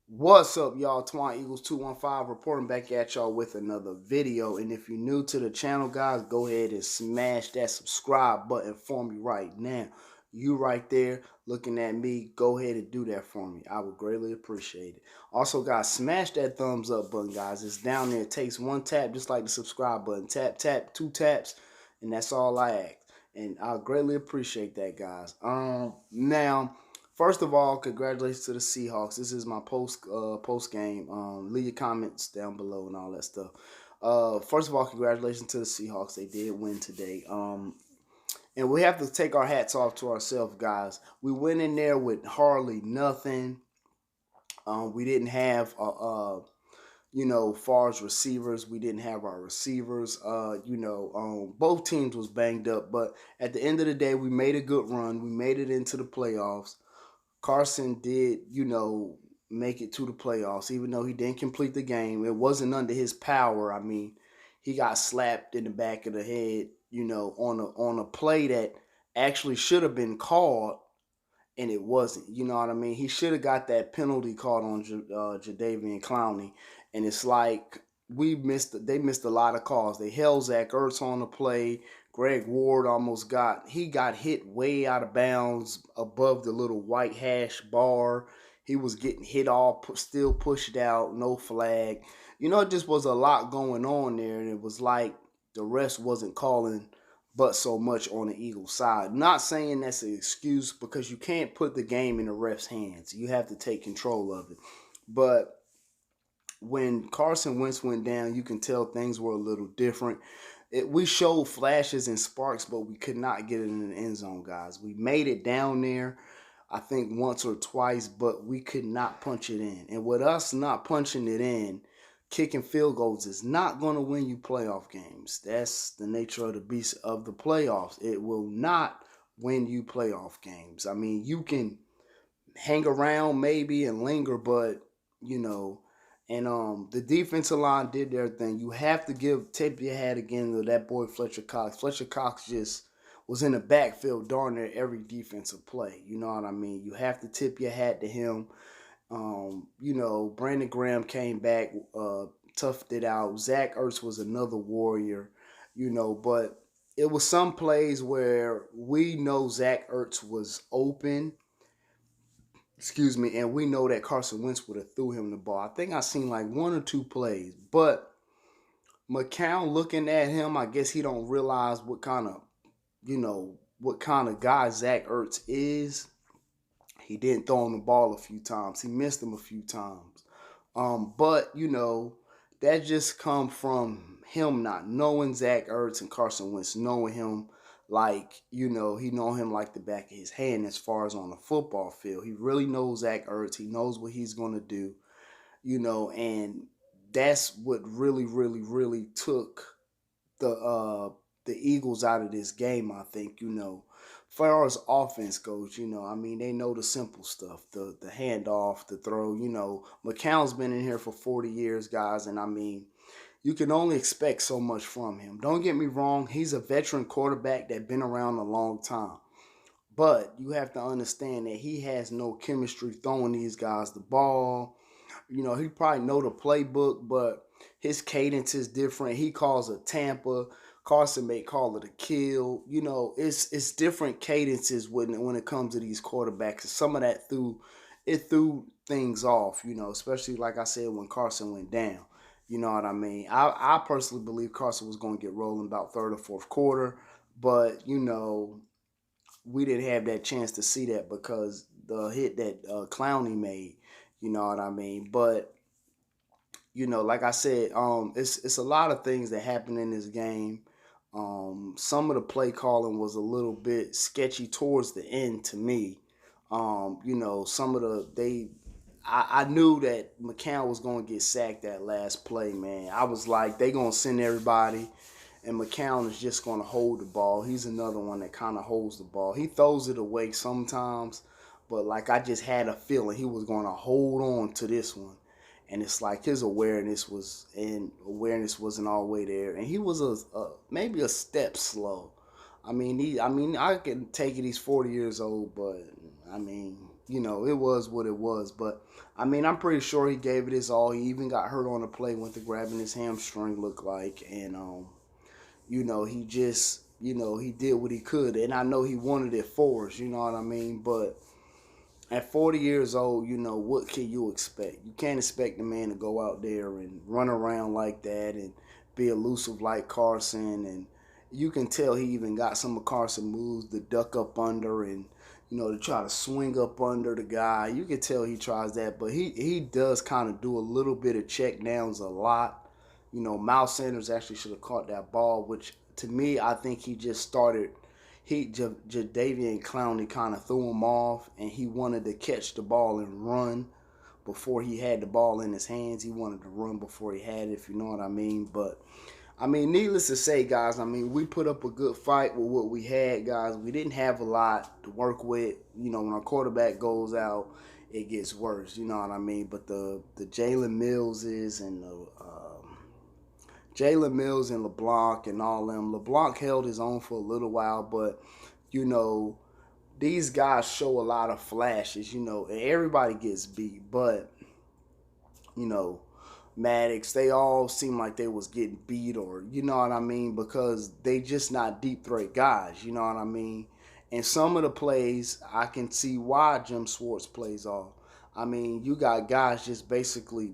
What's up, y'all? Twine Eagles 215 reporting back at y'all with another video. And if you're new to the channel, guys, go ahead and smash that subscribe button for me right now. You right there looking at me, go ahead and do that for me. I would greatly appreciate it. Also, guys, smash that thumbs up button, guys. It's down there. It takes one tap, just like the subscribe button. Tap, tap, two taps, and that's all I ask. And I greatly appreciate that, guys. Now, first of all, congratulations to the Seahawks. This is my post game. Leave your comments down below and all that stuff. First of all, congratulations to the Seahawks. They did win today. And we have to take our hats off to ourselves, guys. We went in there with hardly nothing. We didn't have far as receivers, we didn't have our receivers. Both teams was banged up, but at the end of the day, we made a good run. We made it into the playoffs. Carson did, make it to the playoffs, even though he didn't complete the game. It wasn't under his power. I mean, he got slapped in the back of the head, on a play that actually should have been called, and it wasn't. You know what I mean? He should have got that penalty called on Jadeveon Clowney, and it's like they missed a lot of calls. They held Zach Ertz on the play. Greg Ward got hit way out of bounds above the little white hash bar. He was getting hit still pushed out, no flag. It just was a lot going on there, and it was like the refs wasn't calling but so much on the Eagles side. Not saying that's an excuse, because you can't put the game in the refs' hands. You have to take control of it. But when Carson Wentz went down, you can tell things were a little different. We showed flashes and sparks, but we could not get it in the end zone, guys. We made it down there, I think, once or twice, but we could not punch it in. And with us not punching it in, kicking field goals is not going to win you playoff games. That's the nature of the beast of the playoffs. It will not win you playoff games. I mean, you can hang around maybe and linger, but the defensive line did their thing. You have to tip your hat again to that boy Fletcher Cox. Fletcher Cox just was in the backfield darn near every defensive play. You know what I mean? You have to tip your hat to him. Brandon Graham came back, toughed it out. Zach Ertz was another warrior, but it was some plays where we know Zach Ertz was open, and we know that Carson Wentz would have threw him the ball. I think I seen like one or two plays, but McCown looking at him, I guess he don't realize what kind of guy Zach Ertz is. He didn't throw him the ball a few times. He missed him a few times. But that just come from him not knowing Zach Ertz and Carson Wentz knowing him like, he know him like the back of his hand as far as on the football field. He really knows Zach Ertz. He knows what he's going to do, and that's what really, really, really took the Eagles out of this game, I think, far as offense goes, they know the simple stuff, the handoff, the throw. McCown's been in here for 40 years, guys, and you can only expect so much from him. Don't get me wrong, he's a veteran quarterback that's been around a long time. But you have to understand that he has no chemistry throwing these guys the ball. He probably know the playbook, but his cadence is different. He calls a Tampa. Carson may call it a kill. It's different cadences when it comes to these quarterbacks. Some of that threw things off, especially like I said when Carson went down. You know what I mean? I personally believe Carson was going to get rolling about third or fourth quarter, but we didn't have that chance to see that because the hit that Clowney made. You know what I mean? But like I said, it's a lot of things that happened in this game. Some of the play calling was a little bit sketchy towards the end to me. Some of I knew that McCown was going to get sacked that last play, man. I was like, they going to send everybody, and McCown is just going to hold the ball. He's another one that kind of holds the ball. He throws it away sometimes, but like I just had a feeling he was going to hold on to this one. And it's like his awareness wasn't all the way there, and he was maybe a step slow. I can take it. He's 40 years old, but you know, it was what it was. But I mean, I'm pretty sure he gave it his all. He even got hurt on the play, went to grabbing his hamstring, looked like, and you know, he just, you know, he did what he could, and I know he wanted it for us. You know what I mean? But at 40 years old, you know, what can you expect? You can't expect the man to go out there and run around like that and be elusive like Carson. And you can tell he even got some of Carson moves, the duck up under and, you know, to try to swing up under the guy. You can tell he tries that, but he does kind of do a little bit of check downs a lot. You know, Miles Sanders actually should have caught that ball, which to me, I think he just started – Jadeveon Clowney kind of threw him off, and he wanted to catch the ball and run before he had the ball in his hands. He wanted to run before he had it, if you know what I mean. But, I mean, needless to say, guys, I mean, we put up a good fight with what we had, guys. We didn't have a lot to work with. You know, when our quarterback goes out, it gets worse, you know what I mean. But the Jalen Millses and the Jalen Mills and LeBlanc and all them. LeBlanc held his own for a little while, but, you know, these guys show a lot of flashes, you know, and everybody gets beat. But, you know, Maddox, they all seem like they was getting beat or, you know what I mean, because they just not deep threat guys, you know what I mean. And some of the plays, I can see why Jim Schwartz plays off. I mean, you got guys just basically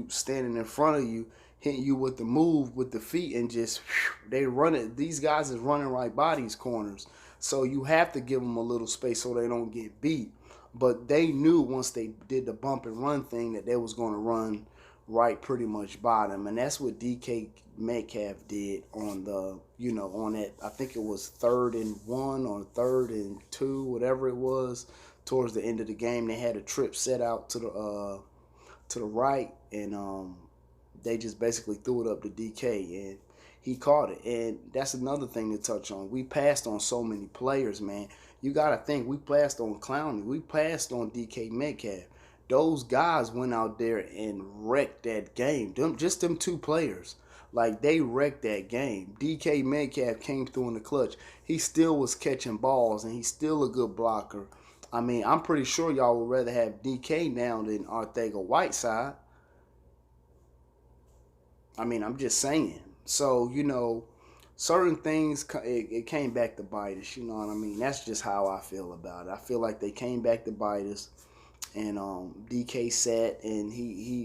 standing in front of you, hitting you with the move with the feet, and just they run it. These guys is running right by these corners, so you have to give them a little space so they don't get beat. But they knew once they did the bump and run thing that they was going to run right pretty much by them, and that's what DK Metcalf did on the, you know, on that, I think it was 3rd and 1 or 3rd and 2, whatever it was. Towards the end of the game, they had a trip set out to the right, and they just basically threw it up to DK, and he caught it. And that's another thing to touch on. We passed on so many players, man. You got to think, we passed on Clowney. We passed on DK Metcalf. Those guys went out there and wrecked that game. Just them 2 players. Like, they wrecked that game. DK Metcalf came through in the clutch. He still was catching balls, and he's still a good blocker. I mean, I'm pretty sure y'all would rather have DK now than Arcega-Whiteside. I mean, I'm just saying. So, you know, certain things, it came back to bite us. You know what I mean? That's just how I feel about it. I feel like they came back to bite us. And DK sat, and he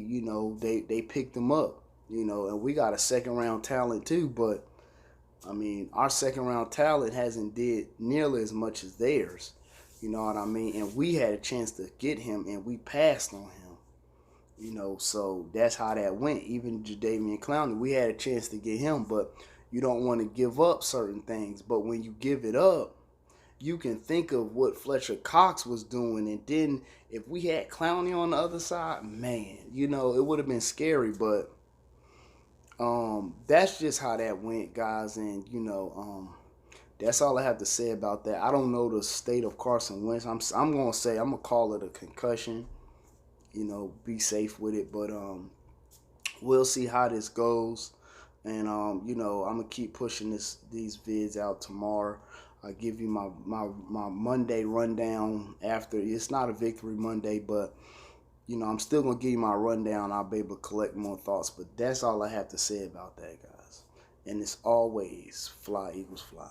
you know, they picked him up. You know, and we got a second-round talent too. But, I mean, our second-round talent hasn't did nearly as much as theirs. You know what I mean? And we had a chance to get him, and we passed on him. You know, so that's how that went. Even Jadeveon Clowney, we had a chance to get him, but you don't want to give up certain things. But when you give it up, you can think of what Fletcher Cox was doing. And then if we had Clowney on the other side, man, you know, it would have been scary. But that's just how that went, guys. And, you know, that's all I have to say about that. I don't know the state of Carson Wentz. I'm going to say, I'm going to call it a concussion. You know, be safe with it. But we'll see how this goes. And, you know, I'm going to keep pushing these vids out tomorrow. I'll give you my Monday rundown after. It's not a victory Monday, but, you know, I'm still going to give you my rundown. I'll be able to collect more thoughts. But that's all I have to say about that, guys. And it's always fly, Eagles fly.